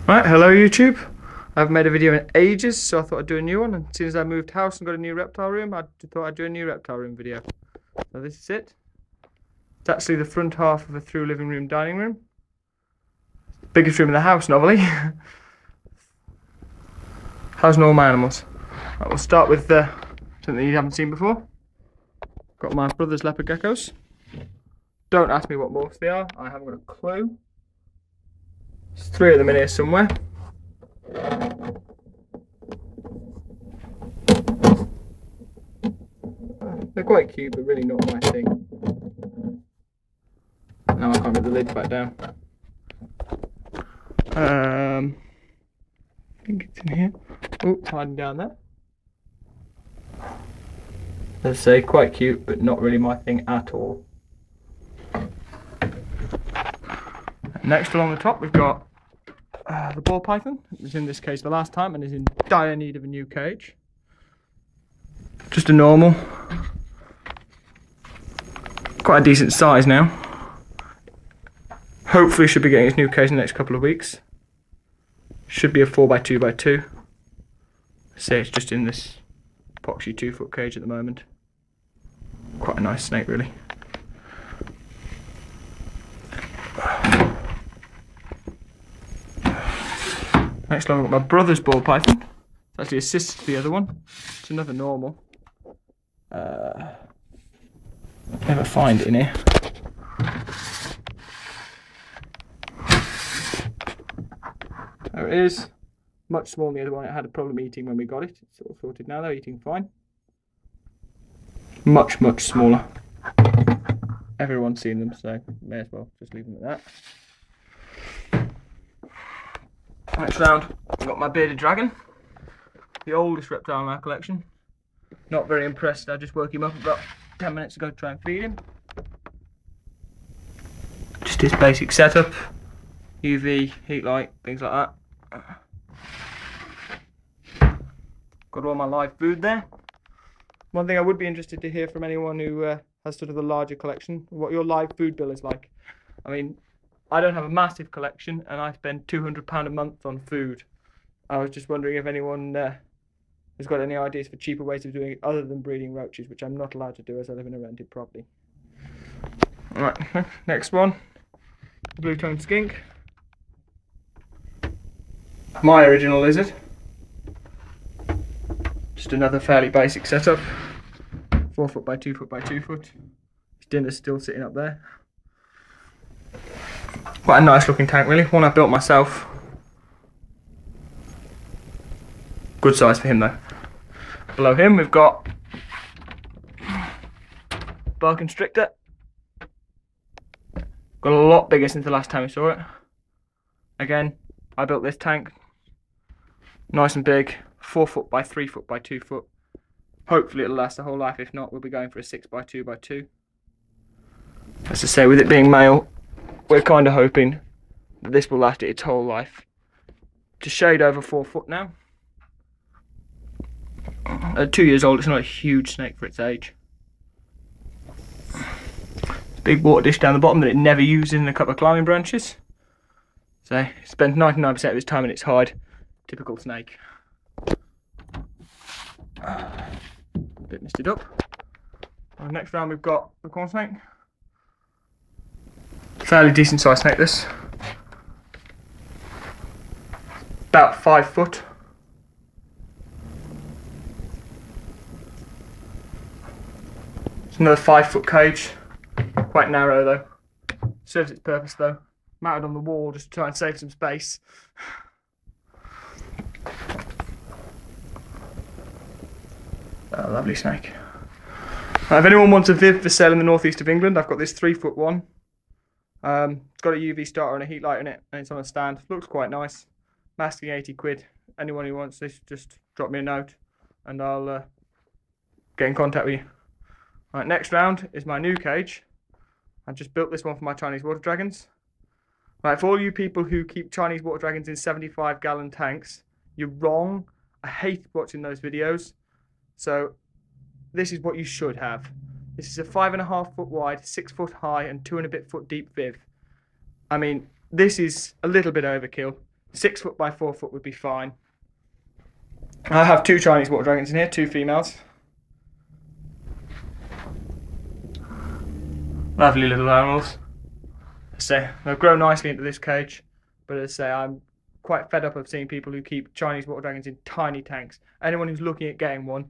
Right, hello YouTube. I haven't made a video in ages, so I thought I'd do a new one. And as soon as I moved house and got a new reptile room, I thought I'd do a new reptile room video. So this is it. It's actually the front half of a through living room, dining room. Biggest room in the house, normally. Housing all my animals. Right, we'll start with something you haven't seen before. Got my brother's leopard geckos. Don't ask me what morphs they are. I haven't got a clue. There's 3 of them in here somewhere. They're quite cute, but really not my thing. Now I can't get the lid back down. I think it's in here. Oh, it's hiding down there. As I say, quite cute, but not really my thing at all. Next along the top, we've got the ball python. It was in this cage the last time and is in dire need of a new cage. Just a normal. Quite a decent size now. Hopefully should be getting its new cage in the next couple of weeks. Should be a 4x2x2. Say it's just in this epoxy 2-foot cage at the moment. Quite a nice snake, really. Next one, I've got my brother's ball python. It's actually a sister to the other one. It's another normal. Never find it in here. There it is. Much smaller than the other one. It had a problem eating when we got it. It's all sorted now though, eating fine. Much, much smaller. Everyone's seen them, so may as well just leave them at that. Next round, I've got my bearded dragon. The oldest reptile in our collection. Not very impressed. I just woke him up about 10 minutes ago to try and feed him. Just his basic setup. UV, heat light, things like that. Got all my live food there. One thing I would be interested to hear from anyone who has sort of a larger collection, what your live food bill is like. I mean, I don't have a massive collection and I spend £200 a month on food. I was just wondering if anyone has got any ideas for cheaper ways of doing it other than breeding roaches, which I'm not allowed to do as I live in a rented property. Alright, next one. Blue-tongued skink. My original lizard. Just another fairly basic setup. 4-foot by 2-foot by 2-foot. His dinner's still sitting up there. Quite a nice looking tank, really. One I built myself. Good size for him though. Below him we've got boa constrictor. Got a lot bigger since the last time we saw it. Again, I built this tank. Nice and big. 4-foot by 3-foot by 2-foot. Hopefully it'll last the whole life. If not, we'll be going for a 6x2x2. As I say, with it being male, we're kind of hoping that this will last it its whole life. Just shade over 4 foot now. At 2 years old, it's not a huge snake for its age. Big water dish down the bottom that it never uses in a couple of climbing branches. So it spends 99% of its time in its hide. Typical snake. Bit misted up. Next round we've got the corn snake. Fairly decent sized snake this. About 5 foot. It's another 5-foot cage. Quite narrow though. Serves its purpose though. Mounted on the wall just to try and save some space. Oh, lovely snake. If anyone wants a viv for sale in the northeast of England, I've got this 3-foot one. It's got a UV starter and a heat light in it, and it's on a stand. Looks quite nice. Masking 80 quid. Anyone who wants this, just drop me a note and I'll get in contact with you. Right, next round is my new cage. I just built this one for my Chinese water dragons. Right, for all you people who keep Chinese water dragons in 75-gallon tanks, you're wrong. I hate watching those videos. So this is what you should have. This is a 5.5 foot wide, 6 foot high and 2 and a bit foot deep viv. I mean, this is a little bit overkill. 6 foot by 4 foot would be fine. I have 2 Chinese water dragons in here, 2 females. Lovely little animals. As I say, they'll grow nicely into this cage, but as I say, I'm quite fed up of seeing people who keep Chinese water dragons in tiny tanks. Anyone who's looking at getting one,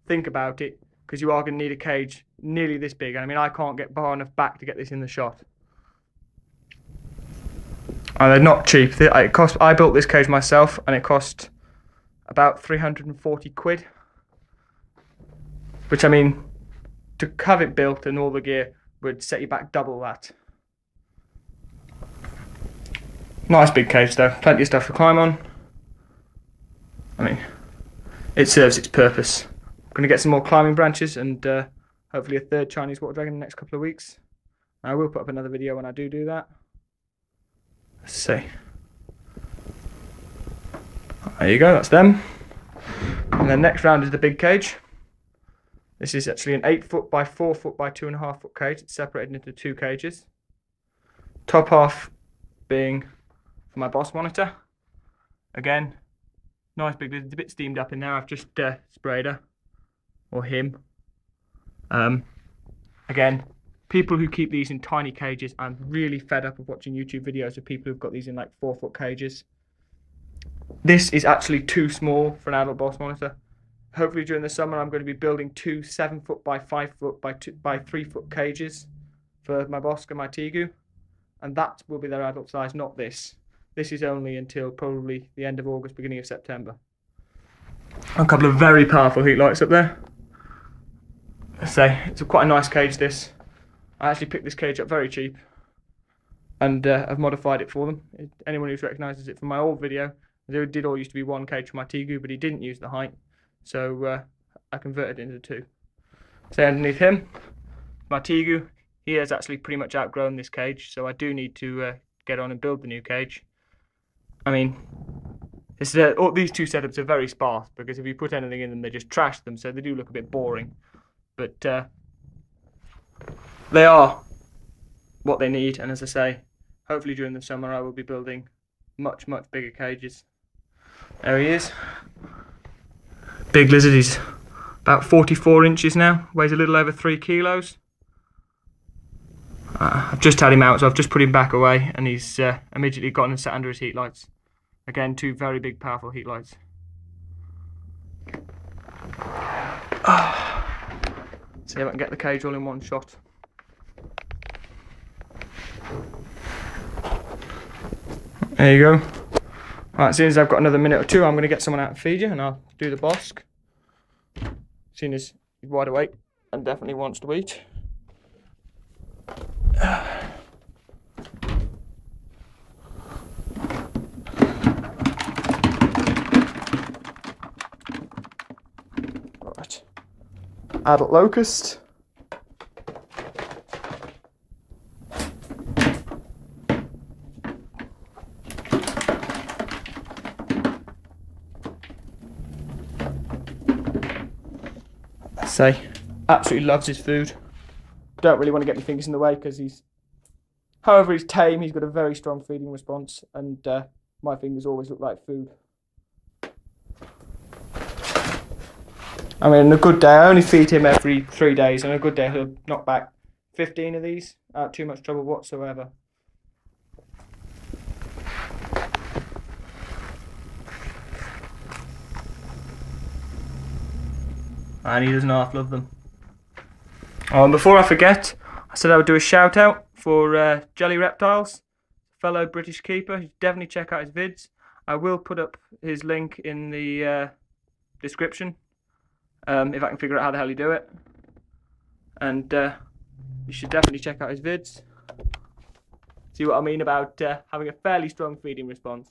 think about it, because you are going to need a cage nearly this big. I mean, I can't get far enough back to get this in the shot. And they're not cheap. I built this cage myself, and it cost about 340 quid. Which, I mean, to have it built and all the gear would set you back double that. Nice big cage though, plenty of stuff to climb on. I mean, it serves its purpose. I'm going to get some more climbing branches and hopefully a 3rd Chinese water dragon in the next couple of weeks. I will put up another video when I do that. Let's see. There you go, that's them. And then next round is the big cage. This is actually an 8 foot by 4 foot by 2.5 foot cage. It's separated into 2 cages. Top half being for my boss monitor. Again, nice big, it's a bit steamed up in there. I've just sprayed her, or him. Again, people who keep these in tiny cages, I'm really fed up of watching YouTube videos of people who've got these in like 4 foot cages. This is actually too small for an adult boss monitor. Hopefully during the summer I'm going to be building 2 7 foot by 5 foot by 3 foot cages for my Bosque and my Tegu, and that will be their adult size, not this. This is only until probably the end of August, beginning of September. A couple of very powerful heat lights up there. Let's say it's quite a nice cage this. I actually picked this cage up very cheap and I've modified it for them. Anyone who recognises it from my old video, there did all used to be 1 cage for my Tegu, but he didn't use the height. So I converted it into 2. So underneath him, my Tegu, he has actually pretty much outgrown this cage, so I do need to get on and build the new cage. I mean, these 2 setups are very sparse, because if you put anything in them, they just trash them, so they do look a bit boring. But they are what they need, and as I say, hopefully during the summer I will be building much, much bigger cages. There he is. Big lizard, he's about 44 inches now, weighs a little over 3 kilos. I've just had him out, so I've just put him back away, and he's immediately gone and sat under his heat lights. Again, 2 very big, powerful heat lights. See if I can get the cage all in one shot. There you go. Right, as soon as I've got another minute or 2, I'm going to get someone out and feed you, and I'll do the Bosque. As soon as he's wide awake and definitely wants to eat. Right. Adult locust. Say, absolutely loves his food. Don't really want to get my fingers in the way because however he's tame, he's got a very strong feeding response, and my fingers always look like food. I mean, on a good day, I only feed him every 3 days, and on a good day he'll knock back 15 of these without too much trouble whatsoever. And he doesn't half love them. Oh, and before I forget, I said I would do a shout out for Jelly Reptiles, fellow British keeper. You should definitely check out his vids. I will put up his link in the description if I can figure out how the hell you do it. And you should definitely check out his vids. See what I mean about having a fairly strong feeding response.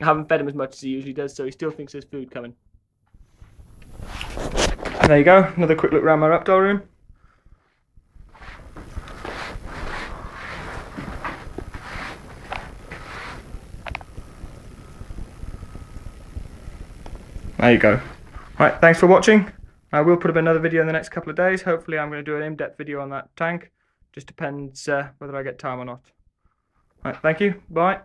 I haven't fed him as much as he usually does, so he still thinks there's food coming. There you go, another quick look around my reptile room. There you go. Right, thanks for watching. I will put up another video in the next couple of days. Hopefully I'm going to do an in-depth video on that tank. Just depends whether I get time or not. Right, thank you, bye.